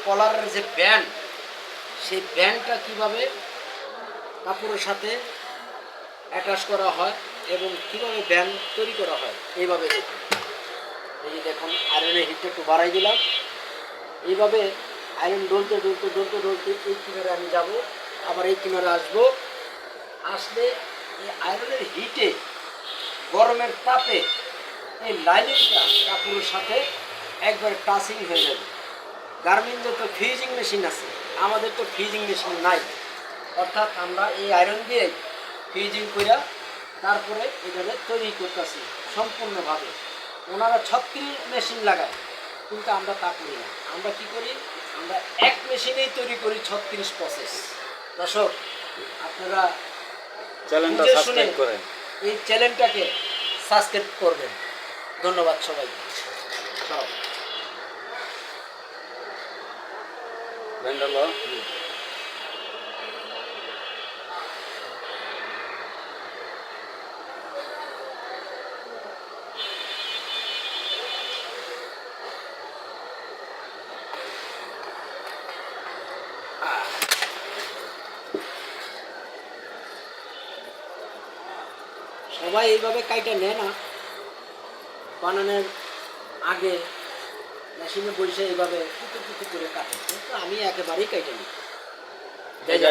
কলারের যে ব্যান্ড, সেই ব্যান্ডটা কিভাবে কাপড়ের সাথে অ্যাটাচ করা হয় এবং কিভাবে ব্যান্ড তৈরি করা হয় এইভাবে দেখুন। এই যে দেখুন, আয়রনের হিটটা একটু বাড়াই দিলাম। এইভাবে আয়রন ডলতে ডলতে ডলতে ডলতে এই কিনারে আমি যাব, আবার এই কিনারে আসবো। আসলে এই আয়রনের হিটে, গরমের তাপে এই লাইনিংটা কাপড়ের সাথে একবারে টাচিং হয়ে যাবে। গার্মেন্টসে তো ফ্রিজিং মেশিন আছে, আমাদের তো ফ্রিজিং মেশিন নাই। অর্থাৎ আমরা এই আয়রন দিয়ে ফ্রিজিং করে তারপরে এখানে তৈরি করতেছি সম্পূর্ণভাবে। ওনারা 36 মেশিন লাগায়, কিন্তু আমরা তা করি না। আমরা কি করি, আমরা এক মেশিনেই তৈরি করি 36 প্রসেস। দর্শক, আপনারা চ্যানেলটা বুঝে শুনে সাবস্ক্রাইব করেন। এই চ্যানেলটাকে সাবস্ক্রাইব করবেন। ধন্যবাদ সবাইকে। ভেন্ডালো সবাই এইভাবে কাইটা নেয় না, বানানোর আগে মেশিনে বসে এইভাবে কুতু কুতু করে কাটে, কিন্তু আমি একেবারেই কাইটা নিই। এই যে